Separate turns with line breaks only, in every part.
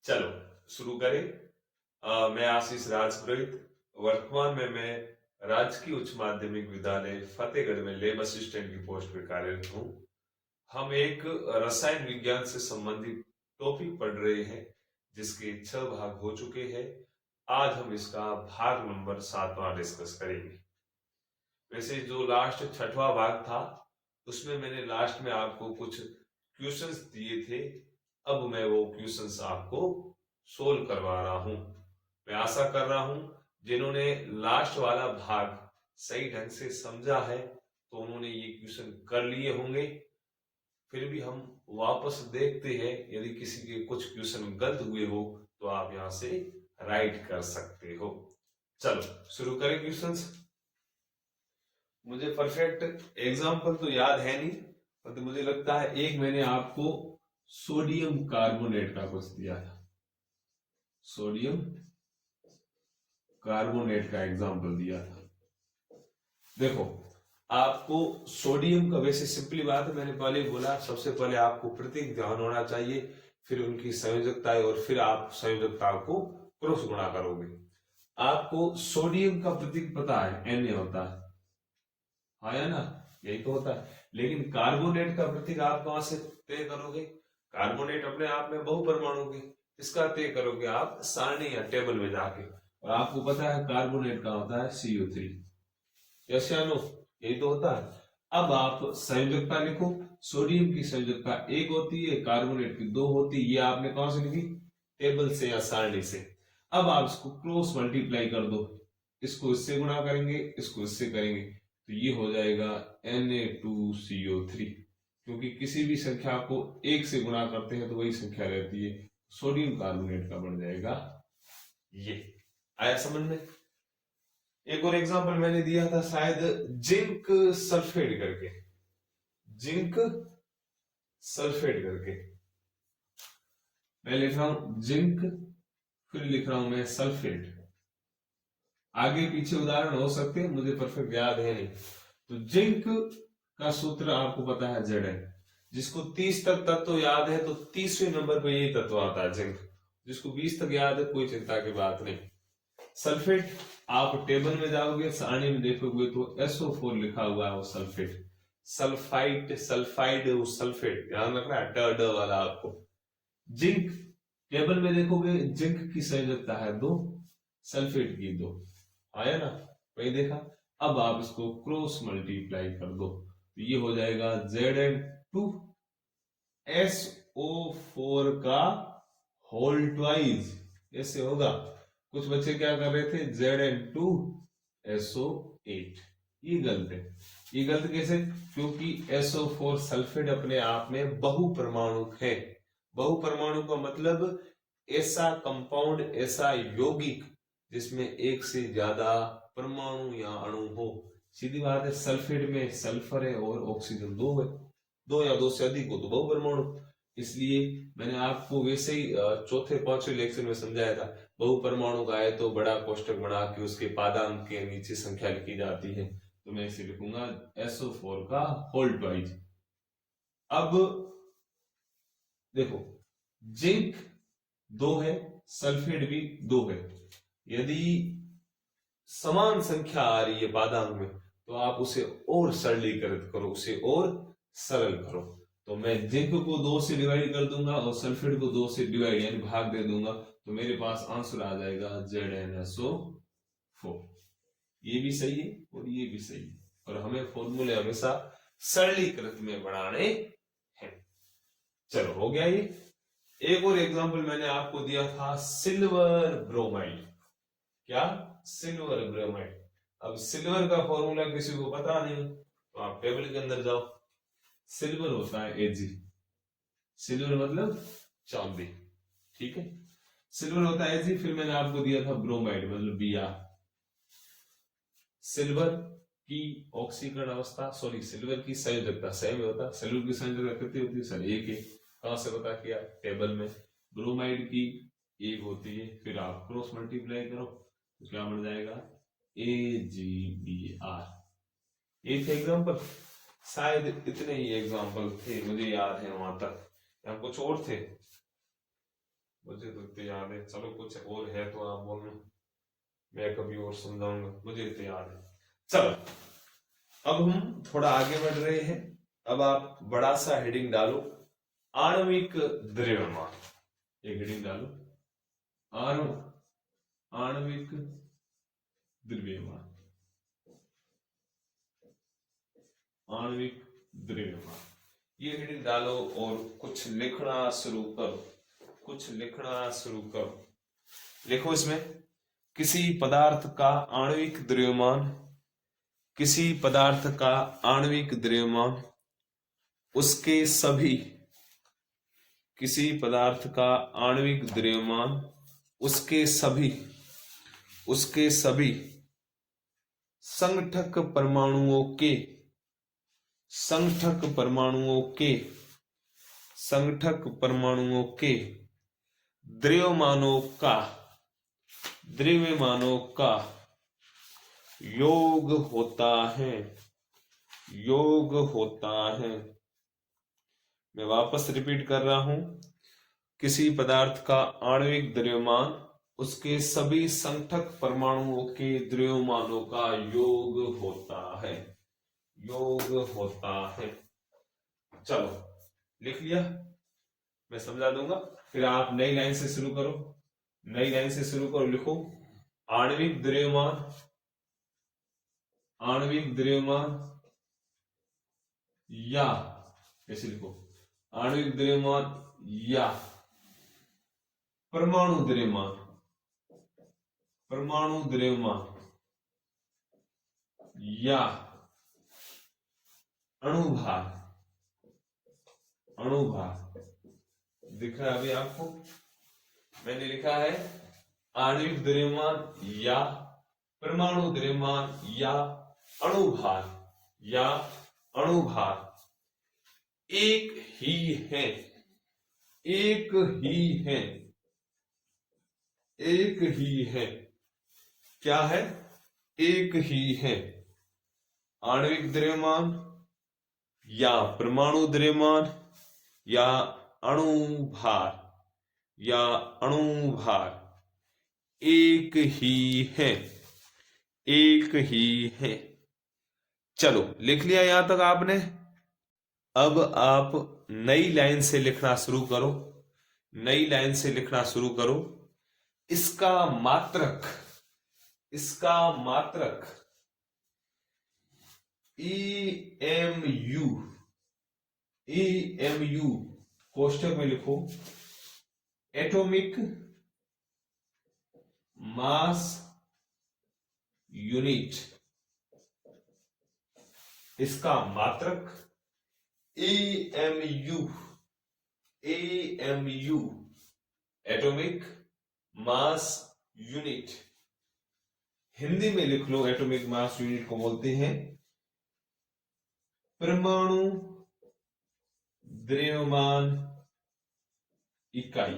चलो शुरू करें। मैं आशीष राजपुरोहित। वर्तमान में मैं राजकीय उच्च माध्यमिक विद्यालय फतेहगढ़ में लैब असिस्टेंट की पोस्ट पर कार्यरत हूँ। हम एक रसायन विज्ञान से संबंधित टॉपिक पढ़ रहे हैं जिसके 6 भाग हो चुके हैं। आज हम इसका भाग नंबर 7वां डिस्कस करेंगे। वैसे जो लास्ट 6वां भाग था उसमें मैंने लास्ट में आपको कुछ क्वेश्चंस दिए थे। अब मैं वो क्वेश्चंस आपको सोल्व करवा रहा हूं। मैं आशा कर रहा हूं जिन्होंने लास्ट वाला भाग सही ढंग से समझा है तो उन्होंने ये क्वेश्चन कर लिए होंगे। फिर भी हम वापस देखते हैं, यदि किसी के कुछ क्वेश्चन गलत हुए हो तो आप यहां से राइट कर सकते हो। चलो शुरू करें क्वेश्चंस। मुझे परफेक्ट एग्जाम्पल तो याद है नहीं, पर तो मुझे लगता है एक मैंने आपको सोडियम कार्बोनेट का कुछ दिया था। सोडियम कार्बोनेट का एग्जाम्पल दिया था। देखो, आपको सोडियम का वैसे सिंपली बात है, मैंने पहले ही बोला, सबसे पहले आपको प्रतीक ध्यान होना चाहिए, फिर उनकी संयोजकता और फिर आप संयोजकता को क्रॉस गुणा करोगे। आपको सोडियम का प्रतीक पता है, Na होता है, हाँ या ना, यही तो होता है। लेकिन कार्बोनेट का प्रतीक आप कहां से तय करोगे? कार्बोनेट अपने आप में बहुपरमाणु के, इसका तय करोगे आप सारणी या टेबल में जाके। और आपको पता है कार्बोनेट का होता है CO3। यस या नो, यही तो होता है। अब आप संयोजकता लिखो। सोडियम की संयोजकता 1 होती है, कार्बोनेट की 2 होती है। ये आपने कहां से लिखी? टेबल से या सारणी से। अब आप इसको क्रॉस मल्टीप्लाई कर दो, इसको इससे गुणा करेंगे, इसको इससे करेंगे, तो ये हो जाएगा Na2CO3। क्योंकि किसी भी संख्या को 1 से गुणा करते हैं तो वही संख्या रहती है। सोडियम कार्बोनेट का बन जाएगा ये। आया समझ में? एक और एग्जांपल मैंने दिया था शायद, जिंक सल्फेट करके। जिंक सल्फेट करके मैं लिख रहा हूं जिंक, फिर लिख रहा हूं मैं सल्फेट। आगे पीछे उदाहरण हो सकते हैं, मुझे परफेक्ट याद है नहीं। तो जिंक का सूत्र आपको पता है Zn। जिसको 30 तक तत्व याद है तो 30वें नंबर पे यही तत्व आता है जिंक। जिसको 20 तक याद है कोई चिंता की बात नहीं। सल्फेट, आप टेबल में जाओगे, सारणी में देखोगे तो SO4 लिखा हुआ है, वो सल्फेट। सल्फाइट, सल्फाइड, वो सल्फेट, ध्यान रखना है ड वाला आपको। जिंक, टेबल में देखोगे जिंक की संयोजकता है 2, सल्फेट की 2। आया ना, वही देखा। अब आप इसको क्रॉस मल्टीप्लाई कर दो तो ये हो जाएगा Zn2SO4 का होल ट्वाइस। ऐसे होगा। कुछ बच्चे क्या कर रहे थे, Zn2SO8। ये गलत है। ये गलत कैसे? क्योंकि SO4 सल्फेट अपने आप में बहुपरमाणुक है। बहुपरमाणु का मतलब ऐसा कंपाउंड, ऐसा यौगिक जिसमें एक से ज्यादा परमाणु या अणु हो। सीधी बात है, सल्फेट में सल्फर है और ऑक्सीजन 2 है, 2 या 2 से अधिक हो तो बहुपरमाणु। इसलिए मैंने आपको वैसे ही चौथे पांचवें लेक्चर में समझाया था, बहुपरमाणु का है तो बड़ा कोष्टक बना के उसके पादांक के नीचे संख्या लिखी जाती है। तो मैं इसे लिखूंगा SO4 का होल ट्वाइस। अब देखो, जिंक 2 है, सल्फेट भी 2 है। यदि समान संख्या आ रही है पादांक में तो आप उसे और सरलीकृत करो, उसे और सरल करो। तो मैं जिंक को 2 से डिवाइड कर दूंगा और सल्फेट को 2 से डिवाइड यानी भाग दे दूंगा, तो मेरे पास आंसर आ जाएगा ZnSO4। ये भी सही है और ये भी सही है, और हमें फॉर्मूले हमेशा सरलीकृत में बनाने हैं। चलो हो गया ये। एक और एग्जांपल मैंने आपको दिया था, सिल्वर ब्रोमाइड। क्या? Silver bromide. अब सिल्वर का फॉर्मूला किसी को पता नहीं तो आप टेबल के अंदर जाओ। सिल्वर होता है Ag। सिल्वर मतलब चांदी, ठीक है। सिल्वर होता है Ag। फिर मैंने आपको दिया था ब्रोमाइड मतलब Br। सिल्वर की ऑक्सीकरण अवस्था, सॉरी सिल्वर की संयोजकता सेम होता है। सिल्वर की संयोजकता कितनी होती है सर? 1 है। कहां से पता किया? टेबल में। ब्रोमाइड की 1 होती है, फिर आप क्रॉस मल्टीप्लाई करो तो क्या बन जाएगा? AgBr। ये थे एग्जाम्पल। शायद इतने ही एग्जाम्पल थे, मुझे याद है वहां तक, या कुछ और थे? मुझे तो इतने याद है, चलो कुछ और है तो आप बोलना, मैं कभी और समझाऊंगा, मुझे इतने याद है। चलो अब हम थोड़ा आगे बढ़ रहे हैं। अब आप बड़ा सा हेडिंग डालो, आणविक द्रव्यमान। एक हेडिंग डालो, आणविक द्रव्यमान, आणविक द्रव्यमान, ये हेडिंग डालो और कुछ लिखना शुरू करो, कुछ लिखना शुरू करो। लिखो इसमें, किसी पदार्थ का आणविक द्रव्यमान, किसी पदार्थ का आणविक द्रव्यमान उसके सभी, किसी पदार्थ का आणविक द्रव्यमान उसके सभी, उसके सभी संगठक परमाणुओं के, संगठक परमाणुओं के, संगठक परमाणुओं के द्रव्यमानों का, द्रव्यमानों का योग होता है, योग होता है। मैं वापस रिपीट कर रहा हूं, किसी पदार्थ का आणविक द्रव्यमान उसके सभी संगठक परमाणुओं के द्रव्यमानों का योग होता है, योग होता है। चलो लिख लिया, मैं समझा दूंगा, फिर आप नई लाइन से शुरू करो, नई लाइन से शुरू करो। लिखो, आणविक द्रव्यमान, आणविक द्रव्यमान या, कैसे लिखो, आणविक द्रव्यमान या परमाणु द्रव्यमान, परमाणु द्रव्यमान या अणुभार, अणुभार। दिख रहा है अभी आपको, मैंने लिखा है आणविक द्रव्यमान या परमाणु द्रव्यमान या अणुभार, या अणुभार एक ही है, एक ही है, एक ही है। क्या है? एक ही है। आणविक द्रव्यमान या परमाणु द्रव्यमान या अणुभार, या अणुभार एक ही है, एक ही है। चलो लिख लिया यहां तक आपने। अब आप नई लाइन से लिखना शुरू करो, नई लाइन से लिखना शुरू करो। इसका मात्रक, इसका मात्रक EMU, EMU कोष्टक में लिखो, एटॉमिक मास यूनिट। इसका मात्रक EMU, EMU atomic mass unit. Hindi में लिख लो, एटॉमिक मास यूनिट को बोलते हैं परमाणु द्रव्यमान इकाई।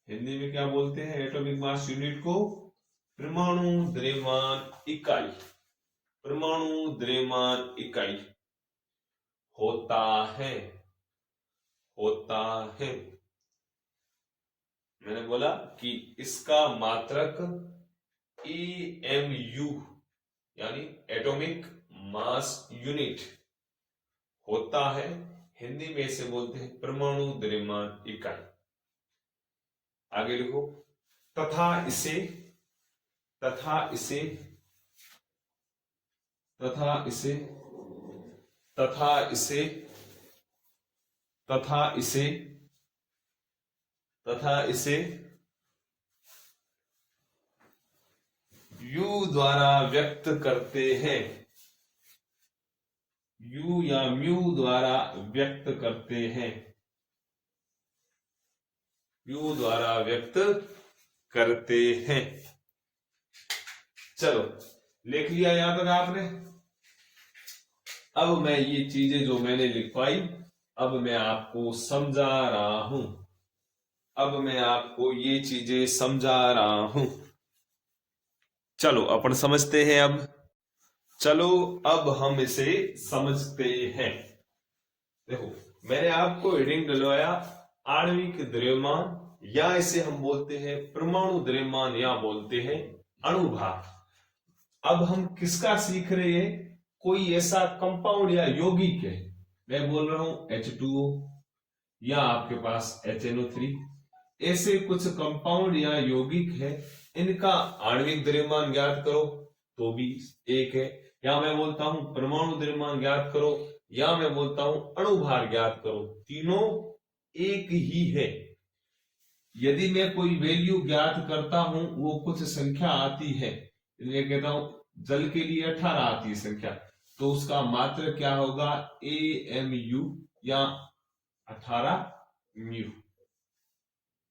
हिंदी में क्या बोलते हैं एटॉमिक मास यूनिट को? परमाणु द्रव्यमान इकाई, परमाणु द्रव्यमान इकाई होता है, होता है। मैंने बोला कि इसका मात्रक EMU यानी एटॉमिक मास यूनिट होता है, हिंदी में इसे बोलते हैं परमाणु द्रव्यमान इकाई। आगे लिखो, तथा इसे, तथा इसे, तथा इसे, तथा इसे, तथा इसे, तथा इसे U द्वारा व्यक्त करते हैं, U या म्यू द्वारा व्यक्त करते हैं, U द्वारा व्यक्त करते हैं। चलो लिख लिया यहां तक आपने। अब मैं ये चीजें जो मैंने लिखवाई, अब मैं आपको समझा रहा हूं, अब मैं आपको ये चीजें समझा रहा हूं। चलो अपन समझते हैं अब। चलो अब हम इसे समझते हैं। देखो मैंने आपको हेडिंग डलवाया आणविक द्रव्यमान या इसे हम बोलते हैं परमाणु द्रव्यमान या बोलते हैं अणुभार। अब हम किसका सीख रहे हैं? कोई ऐसा कंपाउंड या यौगिक है, मैं बोल रहा हूं H2O या आपके पास HNO3, ऐसे कुछ कंपाउंड या यौगिक है, इनका आणविक द्रव्यमान ज्ञात करो तो भी एक है, या मैं बोलता हूं परमाणु द्रव्यमान ज्ञात करो, या मैं बोलता हूं अणुभार ज्ञात करो, तीनों एक ही है। यदि मैं कोई वैल्यू ज्ञात करता हूं, वो कुछ संख्या आती है, मैं कहता हूं जल के लिए 18 आती है संख्या, तो उसका मात्रक क्या होगा? AMU या 18 म्यू।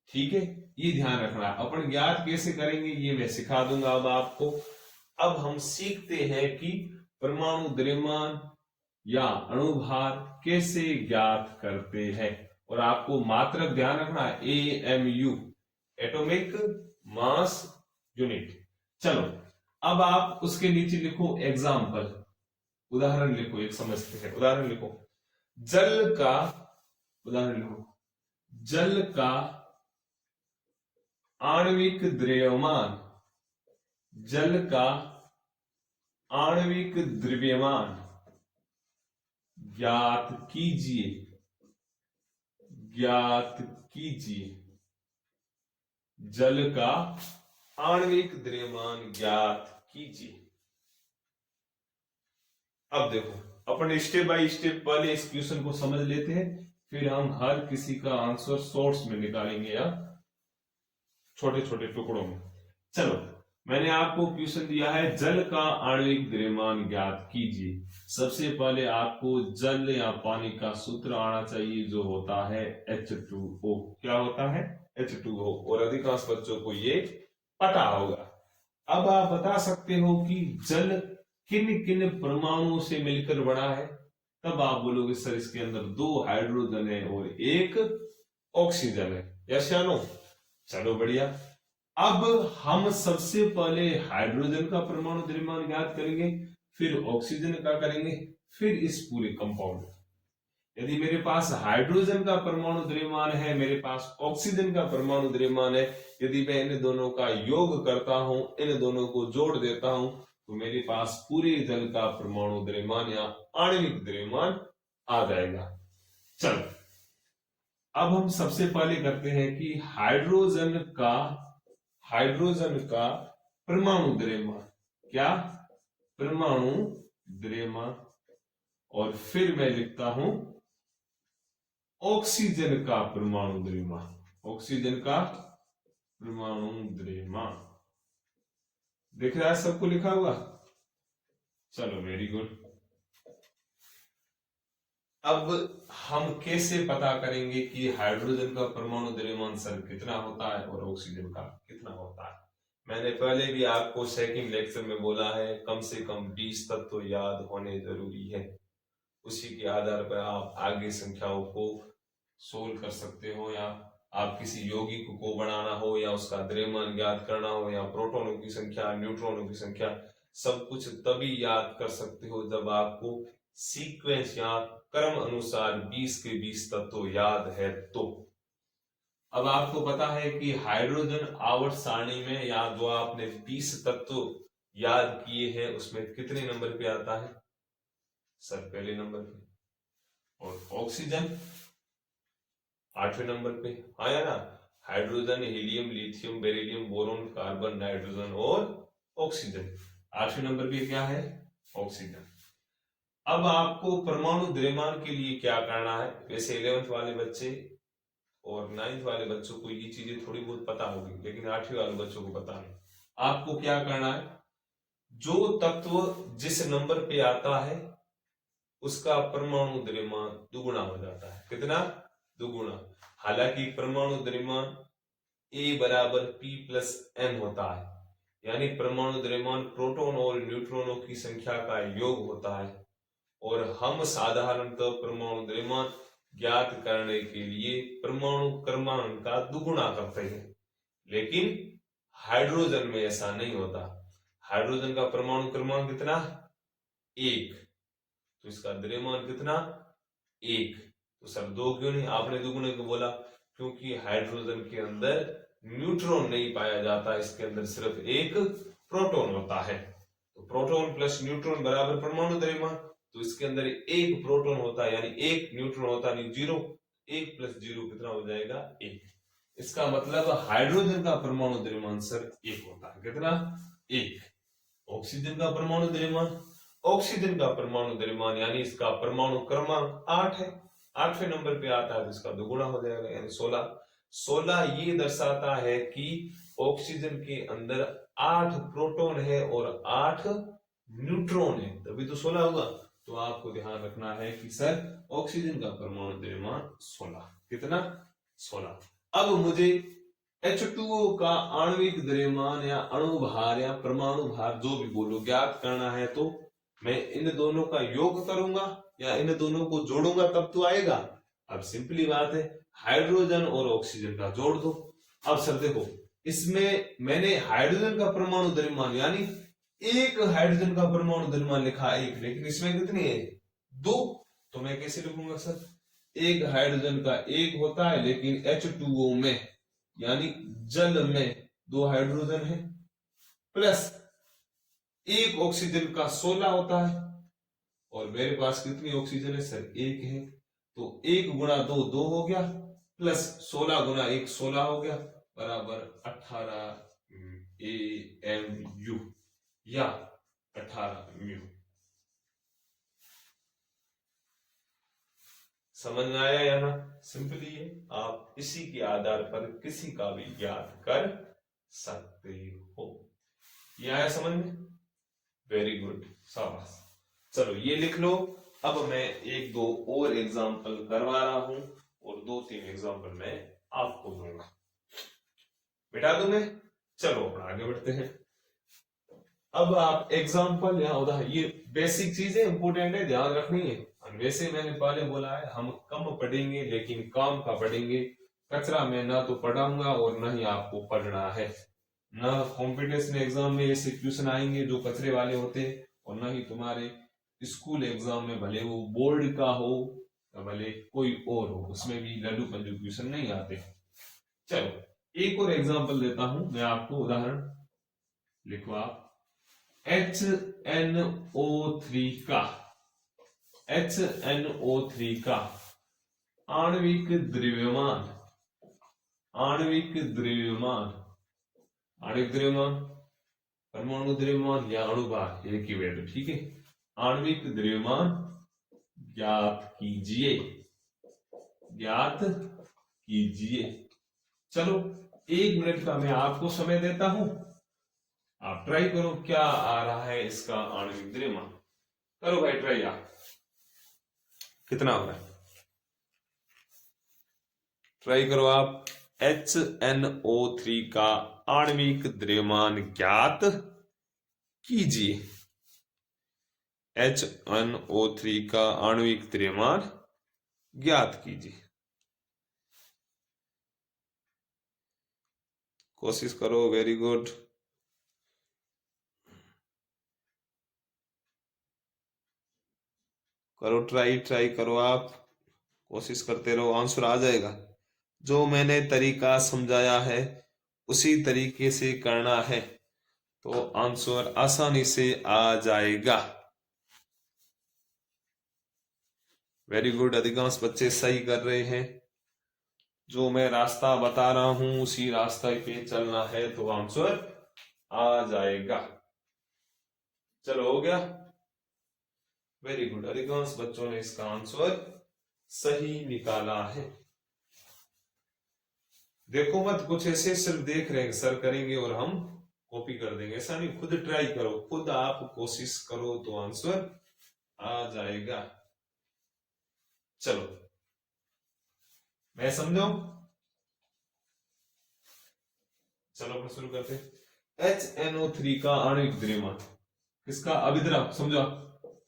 ठीक है, ये ध्यान रखना। अपन ज्ञात कैसे करेंगे ये मैं सिखा दूंगा अब आपको। अब हम सीखते हैं कि परमाणु द्रव्यमान या अणुभार कैसे ज्ञात करते हैं, और आपको मात्रक ध्यान रखना है, AMU एटॉमिक मास यूनिट। चलो अब आप उसके नीचे लिखो एग्जाम्पल, उदाहरण लिखो, एक समझते हैं। उदाहरण लिखो, जल का, उदाहरण लिखो, जल का आणविक द्रव्यमान, जल का आणविक द्रव्यमान ज्ञात कीजिए, ज्ञात कीजिए। जल का आणविक द्रव्यमान ज्ञात कीजिए। अब देखो, अपन स्टेप बाय स्टेप पहले इस क्वेश्चन को समझ लेते हैं, फिर हम हर किसी का आंसर शॉर्ट्स में निकालेंगे या छोटे छोटे टुकड़ों में। चलो, मैंने आपको क्वेश्चन दिया है जल का आणविक द्रव्यमान ज्ञात कीजिए। सबसे पहले आपको जल या पानी का सूत्र आना चाहिए, जो होता है H2O। क्या होता है? H2O, और अधिकांश बच्चों को ये पता होगा। अब आप बता सकते हो कि जल किन किन परमाणुओं से मिलकर बना है, तब आप बोलोगे सर इसके अंदर 2 हाइड्रोजन है और 1 ऑक्सीजन है। यस या नो? चलो बढ़िया। अब हम सबसे पहले हाइड्रोजन का परमाणु द्रव्यमान ज्ञात करेंगे, फिर ऑक्सीजन का करेंगे, फिर इस पूरे कंपाउंड। यदि मेरे पास हाइड्रोजन का परमाणु द्रव्यमान है, मेरे पास ऑक्सीजन का परमाणु द्रव्यमान है, यदि मैं इन दोनों का योग करता हूं, इन दोनों को जोड़ देता हूं, तो मेरे पास पूरे जल का परमाणु द्रव्यमान या आणविक द्रव्यमान आ जाएगा। चलो, अब हम सबसे पहले करते हैं कि हाइड्रोजन का परमाणु द्रव्यमान, क्या? परमाणु द्रव्यमान। और फिर मैं लिखता हूं ऑक्सीजन का परमाणु द्रव्यमान, ऑक्सीजन का परमाणु द्रव्यमान। दिख रहा है सबको लिखा हुआ? चलो, वेरी गुड। अब हम कैसे पता करेंगे कि हाइड्रोजन का परमाणु द्रव्यमान सर कितना होता है और ऑक्सीजन का कितना होता है? मैंने पहले भी आपको सेकंड लेक्चर में बोला है, कम से कम 20 तत्व याद होने जरूरी है। उसी के आधार पर आप आगे संख्याओं को सोल्व कर सकते हो, या आप किसी यौगिक को बनाना हो, या उसका द्रव्यमान ज्ञात करना हो, या प्रोटॉनों की संख्या, न्यूट्रॉनों की संख्या, सब कुछ तभी याद कर सकते हो जब आपको सीक्वेंस या क्रम अनुसार 20 के 20 तत्व याद है तो। अब आपको पता है कि हाइड्रोजन आवर्त सारणी में, या जो आपने 20 तत्व याद किए हैं, उसमें कितने नंबर पे आता है? सर पहले नंबर पे। और ऑक्सीजन 8वें नंबर पे आया ना? Hydrogen, helium, lithium, beryllium, boron, carbon, nitrogen और ऑक्सीजन। 8वें नंबर पे क्या है? ऑक्सीजन। अब आपको परमाणु द्रव्यमान के लिए क्या करना है? वैसे 11th वाले बच्चे और 9th वाले बच्चों को ये चीजें थोड़ी बहुत पता होगी, लेकिन 8वीं वाले बच्चों को पता नहीं। आपको क्या करना है? जो तत्व जिस नंबर पे आता है उसका परमाणु द्रव्यमान दुगुना हो जाता है। कितना? दुगुना। हालांकि परमाणु द्रव्यमान A बराबर P प्लस N होता है, यानी परमाणु द्रव्यमान प्रोटॉन और न्यूट्रॉनों की संख्या का योग होता है, और हम साधारणतः परमाणु द्रव्यमान ज्ञात करने के लिए परमाणु क्रमांक का दुगुना करते हैं। लेकिन हाइड्रोजन में ऐसा नहीं होता। हाइड्रोजन का परमाणु क्रमांक कितना? 1, तो इसका द्रव्यमान कितना? 1। तो सर 2 क्यों नहीं? आपने दुगुने को बोला, क्योंकि हाइड्रोजन के अंदर न्यूट्रॉन नहीं पाया जाता, इसके अंदर सिर्फ एक प्रोटॉन होता है। तो प्रोटॉन प्लस न्यूट्रॉन बराबर परमाणु द्रव्यमान, तो इसके अंदर एक प्रोटॉन होता है यानी एक न्यूट्रॉन होता है, जीरो। एक प्लस जीरो कितना हो जाएगा, एक। इसका मतलब हाइड्रोजन का परमाणु द्रव्यमान सर एक होता है, कितना, एक। ऑक्सीजन का परमाणु द्रव्यमान, ऑक्सीजन का परमाणु द्रव्यमान यानी इसका परमाणु क्रमांक 8 है, 8वें नंबर पे आता है, तो इसका दोगुना हो जाएगा यानी 16। 16 ये दर्शाता है कि ऑक्सीजन के अंदर 8 प्रोटॉन है और 8 न्यूट्रॉन है, तभी तो 16 होगा। तो आपको ध्यान रखना है कि सर ऑक्सीजन का परमाणु द्रव्यमान 16, कितना, 16। अब मुझे H2O का आणविक द्रव्यमान या अणु भार या परमाणु भार जो भी बोलो ज्ञात करना है, तो मैं इन दोनों का योग करूंगा या इन दोनों को जोड़ूंगा तब तो आएगा। अब सिंपली बात है, हाइड्रोजन और ऑक्सीजन का जोड़ दो। अब सर देखो, इसमें मैंने हाइड्रोजन का परमाणु द्रव्यमान यानी एक हाइड्रोजन का परमाणु द्रव्यमान लिखा है एक, लेकिन इसमें कितनी है, दो। तो मैं कैसे लिखूंगा सर, एक हाइड्रोजन का एक होता है, लेकिन H2O में यानी जल में 2 हाइड्रोजन है, प्लस एक ऑक्सीजन का 16 होता है, और मेरे पास कितनी ऑक्सीजन है सर, एक है। तो 1 गुणा 2 2 हो गया, प्लस 16 गुणा 1 16 हो गया, बराबर 18 AMU या 18 म्यू। समझ में आया या ना? सिंपली है, आप इसी के आधार पर किसी का भी ज्ञात कर सकते हो। ये आया समझ में? वेरी गुड, शाबाश। चलो ये लिख लो। अब मैं एक दो और एग्जाम्पल करवा रहा हूं और 2-3 एग्जाम्पल मैं आपको दूंगा, बिठा दूं मैं। चलो अपना आगे बढ़ते हैं। अब आप एग्जाम्पल या उदाहरण, ये बेसिक चीजें इंपोर्टेंट है, ध्यान रखनी है। वैसे मैंने पहले बोला है हम कम पढ़ेंगे लेकिन काम का पढ़ेंगे। कचरा में ना तो पढ़ाऊंगा और ना ही आपको पढ़ना है। ना कॉम्पिटिशन एग्जाम में ऐसे क्वेश्चन आएंगे जो कचरे वाले होते हैं, और ना ही तुम्हारे स्कूल एग्जाम में, भले वो बोर्ड का हो या भले कोई और हो, उसमें भी लड्डू पंजू क्वेश्चन नहीं आते। चलो एक और एग्जाम्पल देता हूं मैं आपको, उदाहरण लिखो आप। HNO3 का HNO3 का आणविक द्रव्यमान, आणविक द्रव्यमान, आणविक द्रव्यमान, परमाणु द्रव्यमान या अणुभार, एक ही वैल्यू, ठीक है। आणविक द्रव्यमान ज्ञात कीजिए, ज्ञात कीजिए। चलो 1 मिनट का मैं आपको समय देता हूं, आप ट्राई करो क्या आ रहा है इसका आणविक द्रव्यमान। करो भाई ट्राई, आप कितना हो रहा है, ट्राई करो आप। HNO3 का आणविक द्रव्यमान ज्ञात कीजिए। HNO3 का आणविक द्रव्यमान ज्ञात कीजिए। कोशिश करो, वेरी गुड। करो ट्राई, ट्राई करो आप, कोशिश करते रहो, आंसर आ जाएगा। जो मैंने तरीका समझाया है उसी तरीके से करना है तो आंसर आसानी से आ जाएगा। वेरी गुड, अधिकांश बच्चे सही कर रहे हैं। जो मैं रास्ता बता रहा हूं उसी रास्ते पे चलना है तो आंसर आ जाएगा। चलो हो गया, वेरी गुड, अधिकांश बच्चों ने इसका आंसर सही निकाला है। देखो मत कुछ ऐसे सिर्फ देख रहे हैं सर करेंगे और हम कॉपी कर देंगे, ऐसा नहीं। खुद ट्राई करो, खुद आप कोशिश करो तो आंसर आ जाएगा। चलो मैं समझो, चलो अपना शुरू करते हैं। HNO3 का आणविक द्रव्यमान, किसका, अभिद्रव समझो।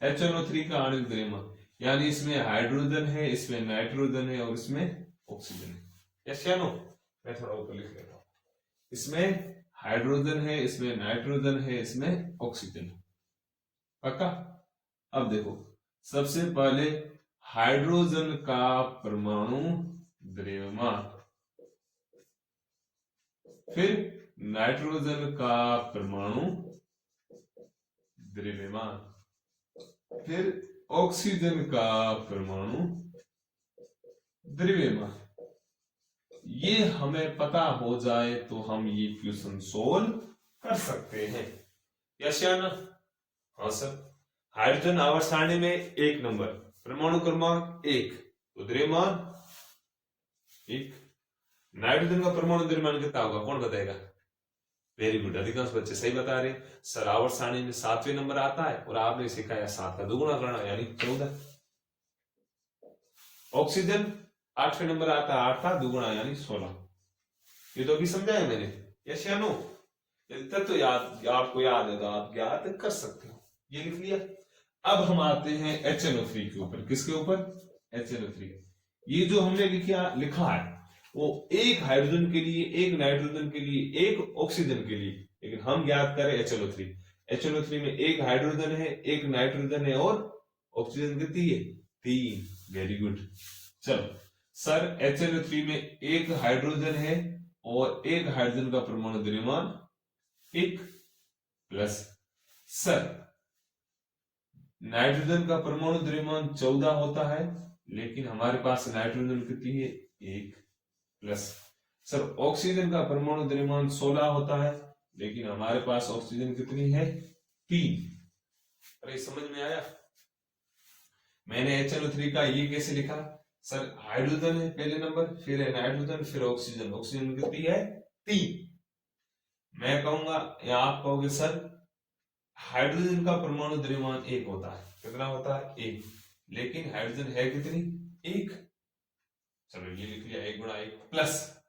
HNO3 का आणविक द्रव्यमान यानी इसमें हाइड्रोजन है, इसमें नाइट्रोजन है और इसमें ऑक्सीजन है। यस या नो? मैं थोड़ा ऊपर लिख लेता हूं। इसमें हाइड्रोजन है, इसमें नाइट्रोजन है, इसमें ऑक्सीजन है, पक्का। अब देखो, सबसे पहले हाइड्रोजन का परमाणु द्रव्यमान, फिर नाइट्रोजन का परमाणु द्रव्यमान, फिर ऑक्सीजन का परमाणु द्रव्यमान। ये हमें पता हो जाए तो हम ये इक्वेशन सोल्व कर सकते हैं। यस या ना? हाँ सर। हाइड्रोजन आवर्त सारणी में 1 नंबर, परमाणु क्रमांक 1, तो द्रव्यमान 1। नाइट्रोजन का परमाणु द्रव्यमान कितना होगा, कौन बताएगा? वेरी गुड, अधिकांश बच्चे सही बता रहे। सर आवर्त सारणी में 7वें नंबर आता है और आपने सिखाया 7 का दुगुना करना यानी 14। ऑक्सीजन 8वें नंबर आता है, 8 का दुगुना यानी 16। ये तो अभी समझाया मैंने। यस या नो? तब तो याद, आपको याद है तो आप याद कर सकते हो। ये लिख लिया। अब हम आते हैं HNO3 के ऊपर। किसके ऊपर? HNO3। ये जो हमने लिखा है वो एक हाइड्रोजन के लिए, एक नाइट्रोजन के लिए, एक ऑक्सीजन के लिए, लेकिन हम ज्ञात करें HNO3। HNO3 में एक हाइड्रोजन है, एक नाइट्रोजन है और ऑक्सीजन कितनी है? 3। Very good. चलो सर, HNO3 में एक हाइड्रोजन है और एक हाइड्रोजन का परमाणु द्रव्यमान 1 प्लस। सर नाइट्रोजन का परमाणु द्रव्यमान 14 होता है, लेकिन हमारे पास नाइट्रोजन कितनी है? 1 प्लस। सर ऑक्सीजन का परमाणु द्रव्यमान 16 होता है, लेकिन हमारे पास ऑक्सीजन कितनी है? 3। अरे समझ में आया? मैंने HNO3 का ये कैसे लिखा? सर हाइड्रोजन है पहले नंबर, फिर है नाइट्रोजन, फिर ऑक्सीजन। ऑक्सीजन कितनी है? 3। मैं कहूंगा या आप कहोगे सर हाइड्रोजन का परमाणु द्रव्यमान 1 होता है। कितना होता है? 1। लेकिन हाइड्रोजन है कितनी? 1। चलो ये लिख लिया, 1 गुणा 1 प्लस।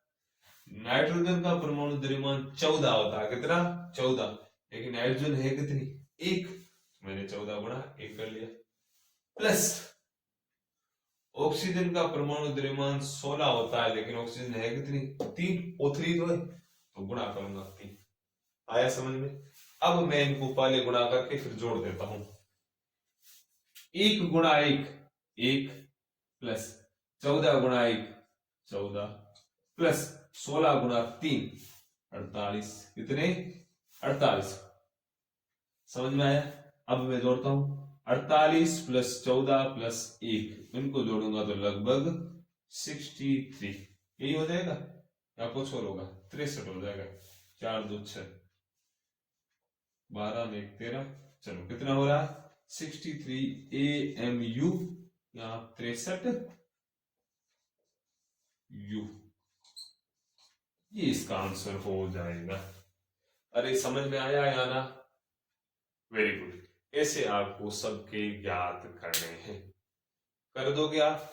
नाइट्रोजन का परमाणु द्रव्यमान 14 होता है। कितना? 14। लेकिन हाइड्रोजन है कितनी? 1। मैंने 14 गुणा 1 कर लिया प्लस। ऑक्सीजन का परमाणु द्रव्यमान 16 होता है, लेकिन ऑक्सीजन है कितनी? 3। O3 तो है, तो गुणा करूंगा 3। आया समझ में? अब मैं इनको पहले गुणा करके फिर जोड़ देता हूं। 1 गुणा 1 1 प्लस 14 गुणा 1 14 प्लस 16 गुणा 3 48। कितने? 48। समझ में आया? अब मैं जोड़ता हूं 48 प्लस 14 प्लस 1, इनको जोड़ूंगा तो लगभग 63। यही हो जाएगा या कुछ और होगा? 63 हो जाएगा। 4 2 6 12 में 1 13। चलो कितना हो रहा है? 63 AMU या 63 U। ये इसका आंसर हो जाएगा। अरे समझ में आया या ना? Very good. ऐसे आपको सबके ज्ञात करने हैं। कर दोगे आप?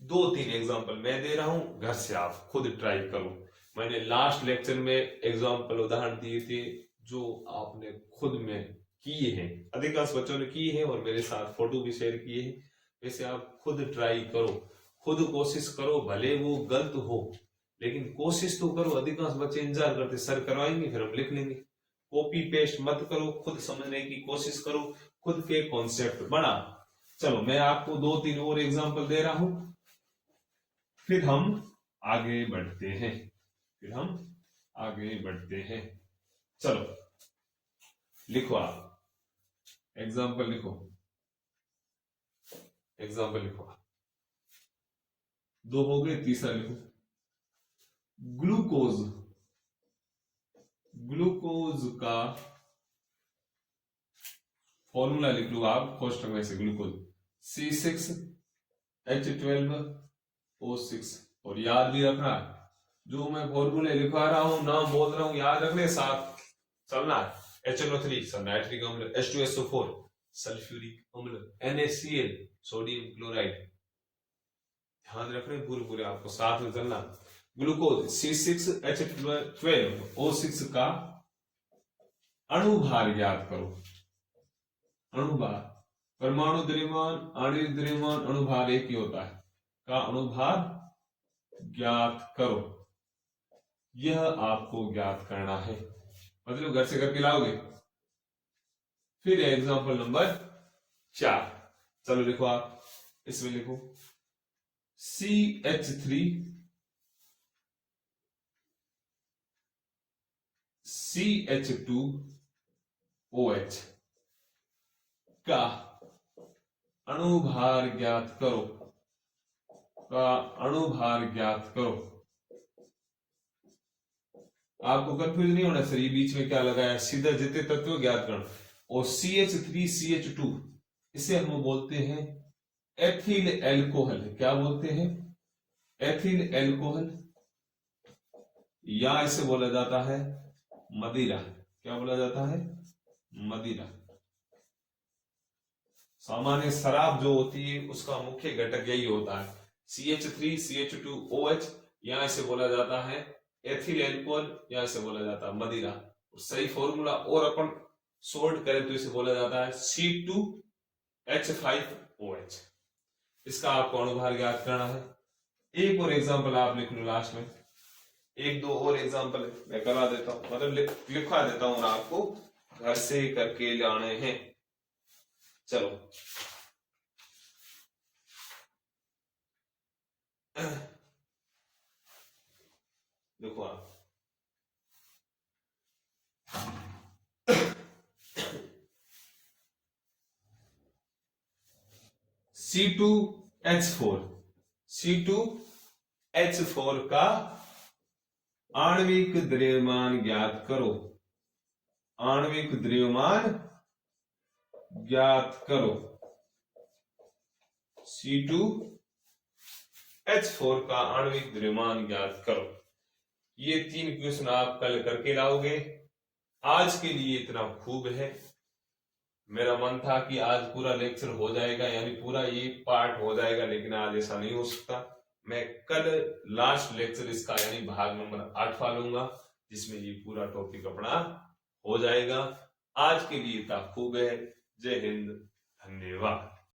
2-3 एग्जांपल मैं दे रहा हूं, घर से आप खुद ट्राई करो। मैंने लास्ट लेक्चर में एग्जांपल उदाहरण दिए थे जो आपने खुद में किए हैं, अधिकांश बच्चों ने किए हैं और मेरे साथ फोटो भी शेयर किए हैं। वैसे आप खुद ट्राई करो, खुद कोशिश करो, भले वो गलत हो लेकिन कोशिश तो करो। अधिकांश बच्चे इंतजार करते सर करवाएंगे फिर हम लिख लेंगे। कॉपी पेस्ट मत करो, खुद समझने की कोशिश करो, खुद के कॉन्सेप्ट बना। चलो मैं आपको 2-3 और एग्जांपल दे रहा हूं, फिर हम आगे बढ़ते हैं। चलो लिखो, आप एग्जांपल लिखो। 2 हो गए, तीसरा लिखो। ग्लूकोज का फॉर्मूला लिख लो आप कोष्टक में से। Glucose C6H12O6। और याद भी रखना, जो मैं फॉर्मूले लिखवा रहा हूं, नाम बोल रहा हूं, याद रखने, साथ चलना है। HNO3 सर नाइट्रिक अम्ल, H2SO4 सल्फ्यूरिक अम्ल, NaCl सोडियम क्लोराइड। ध्यान रखने पूरे आपको साथ में चलना। ग्लूकोज C6H12O6 का अणुभार ज्ञात करो। अणुभार, परमाणु द्रव्यमान, आणविक द्रव्यमान, अणुभार एक ही होता है, का अणुभार ज्ञात करो। यह आपको ज्ञात करना है, मतलब घर से करके लाओगे। फिर एग्जांपल नंबर 4। चलो लिखो आप, इसमें लिखो CH3 CH2OH का अणुभार ज्ञात करो, का अणुभार ज्ञात करो। आपको कंफ्यूज नहीं होना सर, ये बीच में क्या लगाया, सीधा जितने तत्व ज्ञात करना। और CH3CH2 इसे हम बोलते हैं एथिल एल्कोहल। क्या बोलते हैं, एथिल एल्कोहल, या इसे बोला जाता है मदिरा। क्या बोला जाता है, मदिरा। सामान्य शराब जो होती है उसका मुख्य घटक यही होता है, CH3CH2OH, या इसे बोला जाता है एथिल एल्कोहल, या इसे बोला जाता है मदिरा। सही फॉर्मूला और अपन सोल्ड करें तो इसे बोला जाता है C2H5OH। इसका आपको अणुभार ज्ञात करना है। एक और एग्जांपल आप लिख लो लास्ट में, एक दो और एग्जांपल मैं करा देता हूं, मतलब लिखवा देता हूं, आपको घर से करके लाने हैं। चलो देखो आप, C2H4 का आणविक द्रव्यमान ज्ञात करो, आणविक द्रव्यमान ज्ञात करो। C2H4 का आणविक द्रव्यमान ज्ञात करो। ये 3 क्वेश्चन आप कल करके लाओगे। आज के लिए इतना खूब है। मेरा मन था कि आज पूरा लेक्चर हो जाएगा, यानी पूरा ये पार्ट हो जाएगा, लेकिन आज ऐसा नहीं हो सकता। मैं कल लास्ट लेक्चर इसका यानी भाग नंबर 8 लूंगा, जिसमें ये पूरा टॉपिक अपना हो जाएगा। आज के लिए इतना खूब है। जय हिंद, धन्यवाद।